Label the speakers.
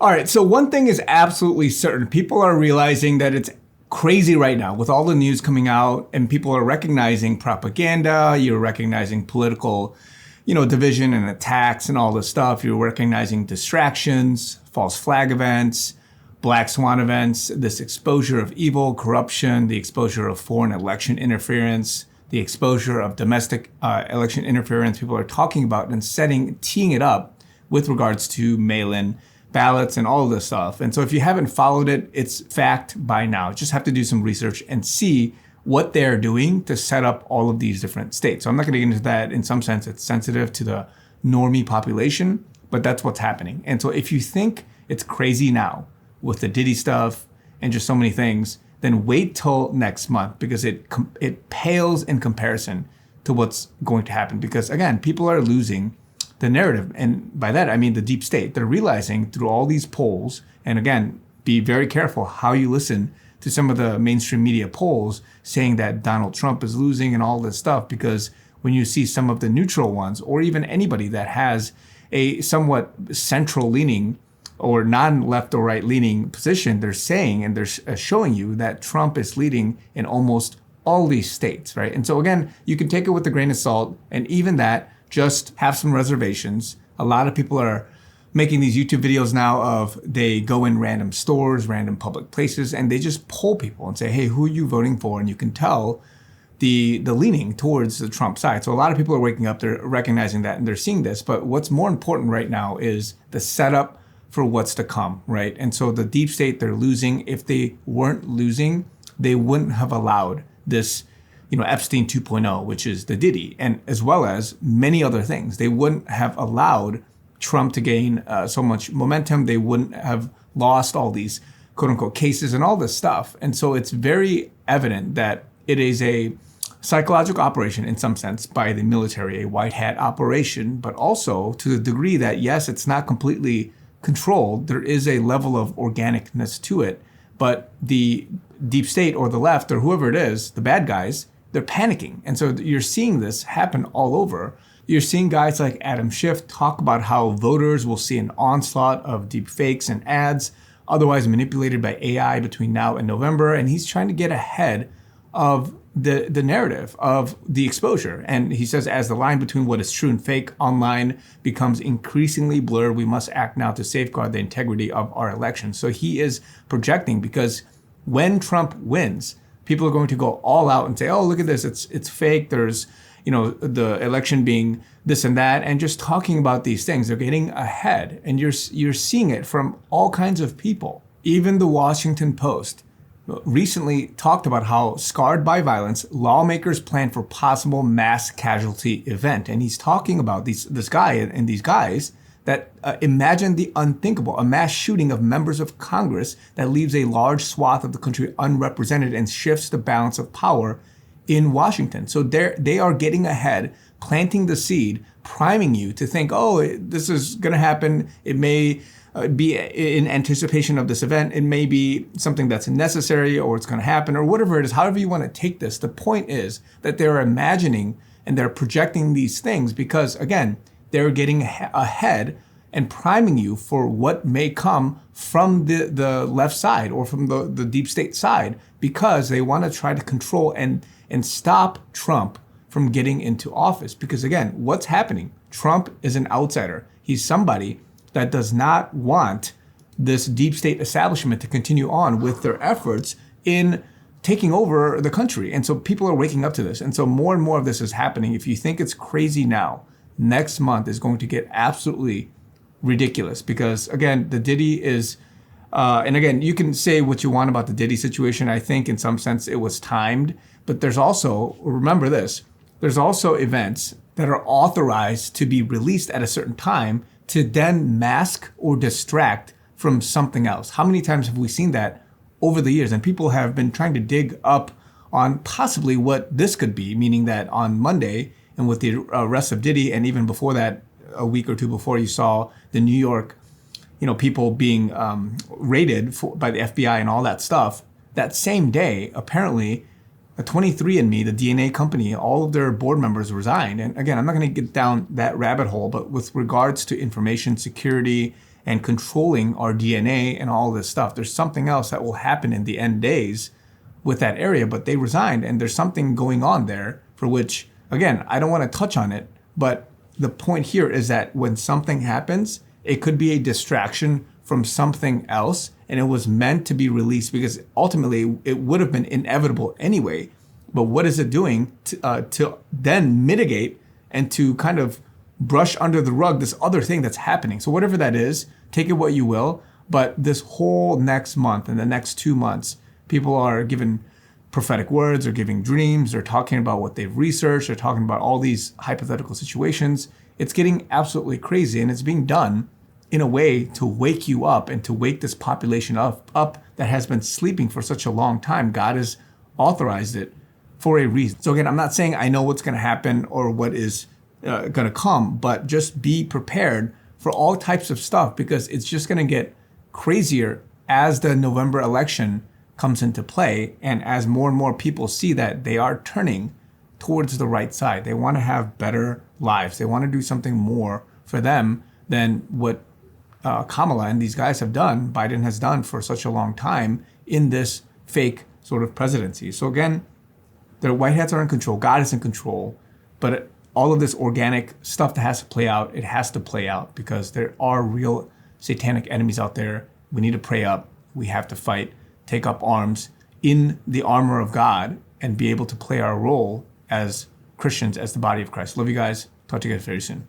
Speaker 1: All right. So one thing is absolutely certain. People are realizing that it's crazy right now with all the news coming out, and people are recognizing propaganda. You're recognizing political, division and attacks and all this stuff. You're recognizing distractions, false flag events, black swan events, this exposure of evil, corruption, the exposure of foreign election interference, the exposure of domestic election interference. People are talking about and teeing it up with regards to mail-in ballots and all of this stuff. And so if you haven't followed it, it's fact by now. Just have to do some research and see what they're doing to set up all of these different states. So I'm not going to get into that. In some sense, it's sensitive to the normie population, but that's what's happening. And so if you think it's crazy now with the Diddy stuff and just so many things, then wait till next month, because it pales in comparison to what's going to happen. Because again, people are losing the narrative. And by that, I mean the deep state. They're realizing through all these polls, and again, be very careful how you listen to some of the mainstream media polls saying that Donald Trump is losing and all this stuff, because when you see some of the neutral ones, or even anybody that has a somewhat central leaning or non-left or right leaning position, they're saying and they're showing you that Trump is leading in almost all these states, right? And so again, you can take it with a grain of salt, and even that, just have some reservations. A lot of people are making these YouTube videos now of they go in random stores, random public places, and they just poll people and say, hey, who are you voting for? And you can tell the leaning towards the Trump side. So a lot of people are waking up, they're recognizing that, and they're seeing this. But what's more important right now is the setup for what's to come, right? And so the deep state, they're losing. If they weren't losing, they wouldn't have allowed this Epstein 2.0, which is the Diddy, and as well as many other things. They wouldn't have allowed Trump to gain so much momentum. They wouldn't have lost all these quote unquote cases and all this stuff. And so it's very evident that it is a psychological operation in some sense by the military, a white hat operation, but also to the degree that, yes, it's not completely controlled. There is a level of organicness to it, but the deep state or the left or whoever it is, the bad guys, they're panicking. And so you're seeing this happen all over. You're seeing guys like Adam Schiff talk about how voters will see an onslaught of deep fakes and ads, otherwise manipulated by AI between now and November. And he's trying to get ahead of the narrative of the exposure. And he says, as the line between what is true and fake online becomes increasingly blurred, we must act now to safeguard the integrity of our election. So he is projecting, because when Trump wins, people are going to go all out and say, oh, look at this, it's fake. There's, the election being this and that, and just talking about these things. They're getting ahead, and you're seeing it from all kinds of people. Even the Washington Post recently talked about how, scarred by violence, lawmakers plan for possible mass casualty event. And he's talking about this guy and these guys that imagine the unthinkable, a mass shooting of members of Congress that leaves a large swath of the country unrepresented and shifts the balance of power in Washington. So they are getting ahead, planting the seed, priming you to think, oh, this is going to happen. It may be in anticipation of this event. It may be something that's necessary, or it's going to happen, or whatever it is, however you want to take this. The point is that they're imagining and they're projecting these things because, again, they're getting ahead and priming you for what may come from the left side or from the deep state side, because they want to try to control and stop Trump from getting into office. Because again, what's happening? Trump is an outsider. He's somebody that does not want this deep state establishment to continue on with their efforts in taking over the country. And so people are waking up to this. And so more and more of this is happening. If you think it's crazy now, next month is going to get absolutely ridiculous, because again, the Diddy is, and again, you can say what you want about the Diddy situation. I think in some sense it was timed, but there's also, remember this, there's also events that are authorized to be released at a certain time to then mask or distract from something else. How many times have we seen that over the years? And people have been trying to dig up on possibly what this could be, meaning that on Monday, and with the arrest of Diddy, and even before that, a week or two before, you saw the New York, people being raided by the FBI and all that stuff. That same day, apparently, 23andMe, the DNA company, all of their board members resigned. And again, I'm not going to get down that rabbit hole, but with regards to information security and controlling our DNA and all this stuff. There's something else that will happen in the end days with that area, but they resigned, and there's something going on there for which, again, I don't want to touch on it, but the point here is that when something happens, it could be a distraction from something else, and it was meant to be released because ultimately it would have been inevitable anyway. But what is it doing to then mitigate and to kind of brush under the rug this other thing that's happening? So whatever that is, take it what you will. But this whole next month and the next 2 months, people are given prophetic words, they're giving dreams, they're talking about what they've researched, they're talking about all these hypothetical situations. It's getting absolutely crazy, and it's being done in a way to wake you up and to wake this population up that has been sleeping for such a long time. God has authorized it for a reason. So again, I'm not saying I know what's going to happen or what is going to come, but just be prepared for all types of stuff, because it's just going to get crazier as the November election comes into play, and as more and more people see that they are turning towards the right side. They want to have better lives. They want to do something more for them than what Kamala and these guys have done, Biden has done for such a long time in this fake sort of presidency. So again, the white hats are in control. God is in control. But all of this organic stuff that has to play out, it has to play out because there are real satanic enemies out there. We need to pray up. We have to fight, take up arms in the armor of God, and be able to play our role as Christians, as the body of Christ. Love you guys. Talk to you guys very soon.